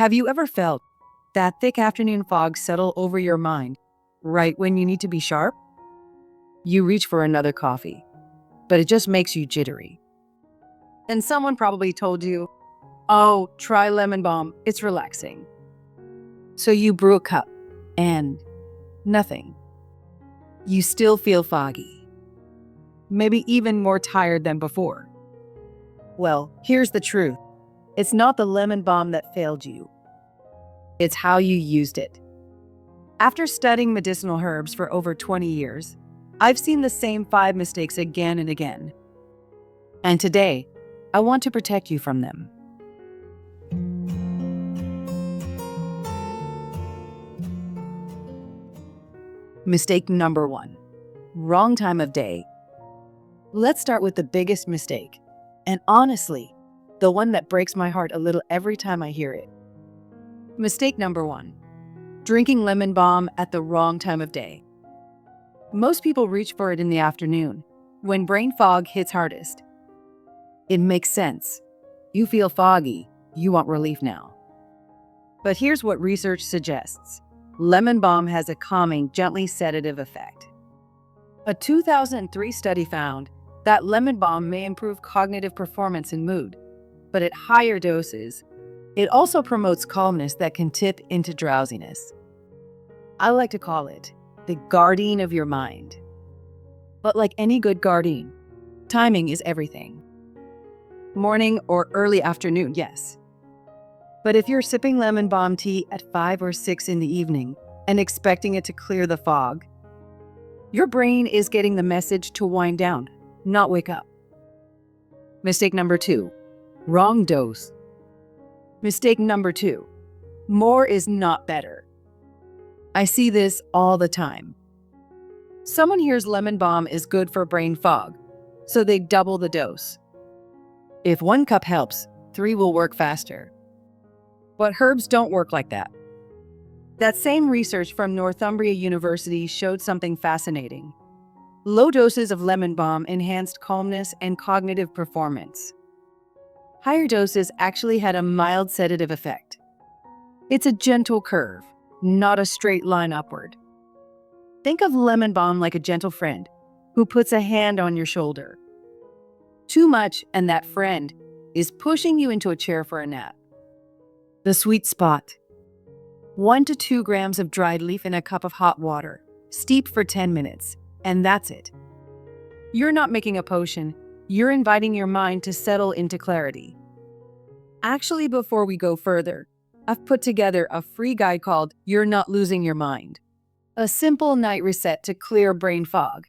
Have you ever felt that thick afternoon fog settle over your mind right when you need to be sharp? You reach for another coffee, but it just makes you jittery. And someone probably told you, oh, try lemon balm, it's relaxing. So you brew a cup, and nothing. You still feel foggy. Maybe even more tired than before. Well, here's the truth. It's not the lemon balm that failed you. It's how you used it. After studying medicinal herbs for over 20 years, I've seen the same 5 mistakes again and again. And today, I want to protect you from them. Mistake number 1. Wrong time of day. Let's start with the biggest mistake, and honestly, the one that breaks my heart a little every time I hear it. Mistake number 1. Drinking lemon balm at the wrong time of day. Most people reach for it in the afternoon, when brain fog hits hardest. It makes sense. You feel foggy, you want relief now. But here's what research suggests. Lemon balm has a calming, gently sedative effect. A 2003 study found that lemon balm may improve cognitive performance and mood, but at higher doses, it also promotes calmness that can tip into drowsiness. I like to call it the guardian of your mind. But like any good guardian, timing is everything. Morning or early afternoon, yes. But if you're sipping lemon balm tea at 5 or 6 in the evening and expecting it to clear the fog, your brain is getting the message to wind down, not wake up. Mistake number 2. Wrong dose. Mistake number 2. More is not better. I see this all the time. Someone hears lemon balm is good for brain fog, so they double the dose. If 1 cup helps, 3 will work faster. But herbs don't work like that. That same research from Northumbria University showed something fascinating. Low doses of lemon balm enhanced calmness and cognitive performance. Higher doses actually had a mild sedative effect. It's a gentle curve, not a straight line upward. Think of lemon balm like a gentle friend who puts a hand on your shoulder. Too much, and that friend is pushing you into a chair for a nap. The sweet spot. 1 to 2 grams of dried leaf in a cup of hot water. Steep for 10 minutes, and that's it. You're not making a potion. You're inviting your mind to settle into clarity. Actually, before we go further, I've put together a free guide called You're Not Losing Your Mind. A simple night reset to clear brain fog.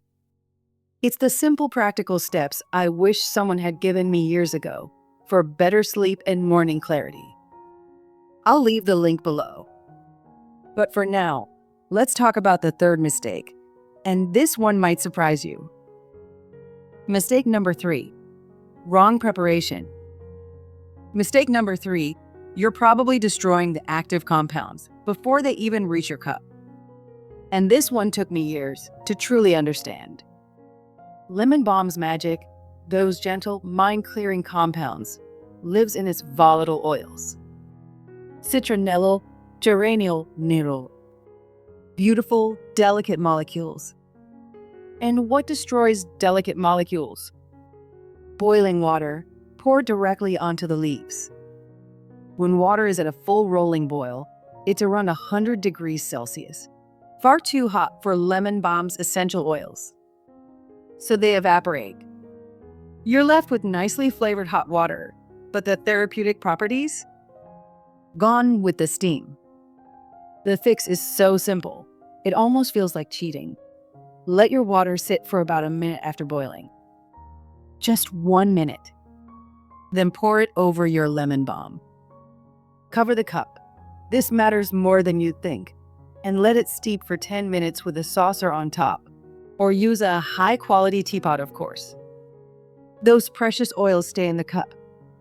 It's the simple practical steps I wish someone had given me years ago for better sleep and morning clarity. I'll leave the link below. But for now, let's talk about the 3rd mistake, and this one might surprise you. Mistake number 3. Wrong preparation. Mistake number 3, you're probably destroying the active compounds before they even reach your cup. And this one took me years to truly understand. Lemon balm's magic, those gentle, mind-clearing compounds, lives in its volatile oils. Citronellal, geraniol, beautiful, delicate molecules. And what destroys delicate molecules? Boiling water poured directly onto the leaves. When water is at a full rolling boil, it's around 100 degrees Celsius, far too hot for lemon balm's essential oils. So they evaporate. You're left with nicely flavored hot water, but the therapeutic properties? Gone with the steam. The fix is so simple, it almost feels like cheating. Let your water sit for about a minute after boiling. Just 1 minute. Then pour it over your lemon balm. Cover the cup. This matters more than you'd think. And let it steep for 10 minutes with a saucer on top. Or use a high-quality teapot, of course. Those precious oils stay in the cup,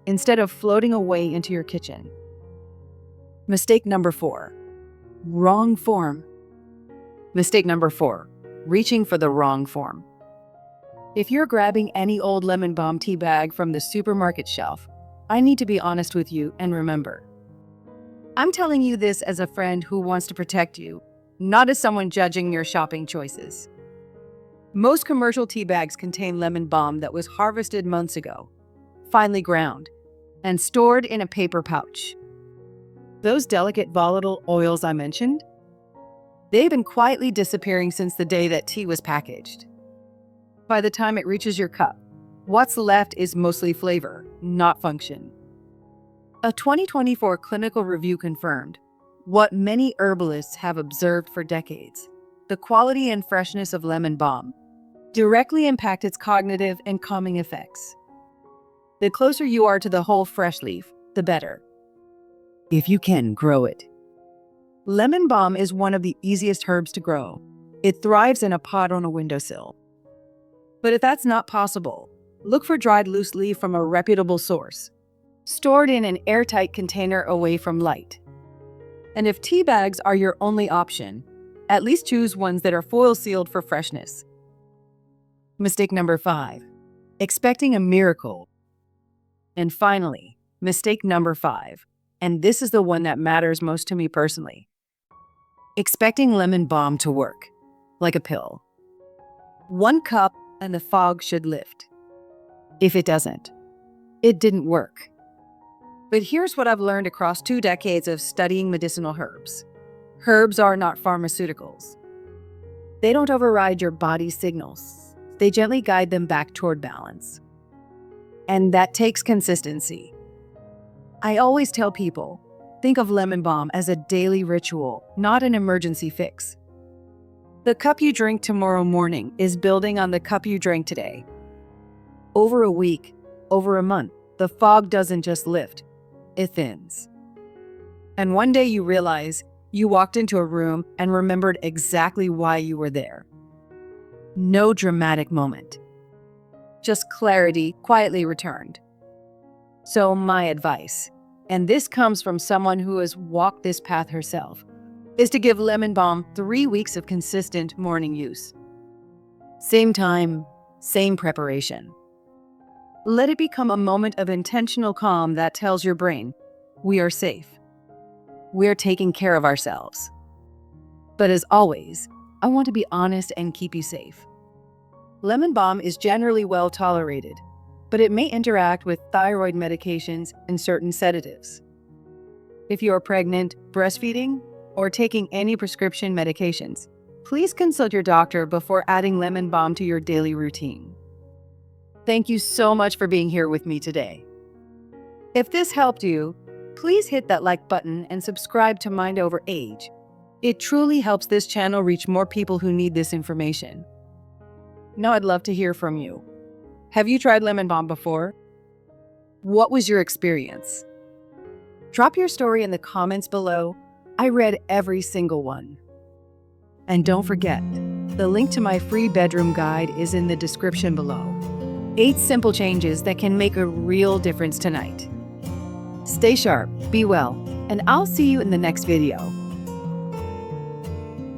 instead of floating away into your kitchen. Mistake number 4. Wrong form. Mistake number 4. Reaching for the wrong form. If you're grabbing any old lemon balm tea bag from the supermarket shelf, I need to be honest with you and remember. I'm telling you this as a friend who wants to protect you, not as someone judging your shopping choices. Most commercial tea bags contain lemon balm that was harvested months ago, finely ground, and stored in a paper pouch. Those delicate volatile oils I mentioned, they've been quietly disappearing since the day that tea was packaged. By the time it reaches your cup, what's left is mostly flavor, not function. A 2024 clinical review confirmed what many herbalists have observed for decades. The quality and freshness of lemon balm directly impact its cognitive and calming effects. The closer you are to the whole fresh leaf, the better. If you can grow it. Lemon balm is one of the easiest herbs to grow. It thrives in a pot on a windowsill. But if that's not possible, look for dried loose leaf from a reputable source, stored in an airtight container away from light. And if tea bags are your only option, at least choose ones that are foil sealed for freshness. Mistake number 5, expecting a miracle. And finally, mistake number 5, and this is the one that matters most to me personally. Expecting lemon balm to work, like a pill. 1 cup and the fog should lift. If it doesn't, it didn't work. But here's what I've learned across 2 decades of studying medicinal herbs. Herbs are not pharmaceuticals. They don't override your body's signals. They gently guide them back toward balance. And that takes consistency. I always tell people, think of lemon balm as a daily ritual, not an emergency fix. The cup you drink tomorrow morning is building on the cup you drank today. Over a week, over a month, the fog doesn't just lift, it thins. And one day you realize you walked into a room and remembered exactly why you were there. No dramatic moment. Just clarity quietly returned. So my advice, and this comes from someone who has walked this path herself, is to give lemon balm 3 weeks of consistent morning use. Same time, same preparation. Let it become a moment of intentional calm that tells your brain, we are safe. We're taking care of ourselves. But as always, I want to be honest and keep you safe. Lemon balm is generally well tolerated, but it may interact with thyroid medications and certain sedatives. If you are pregnant, breastfeeding, or taking any prescription medications, please consult your doctor before adding lemon balm to your daily routine. Thank you so much for being here with me today. If this helped you, please hit that like button and subscribe to Mind Over Age. It truly helps this channel reach more people who need this information. Now I'd love to hear from you. Have you tried lemon balm before? What was your experience? Drop your story in the comments below. I read every single one. And don't forget, the link to my free bedroom guide is in the description below. 8 simple changes that can make a real difference tonight. Stay sharp, be well, and I'll see you in the next video.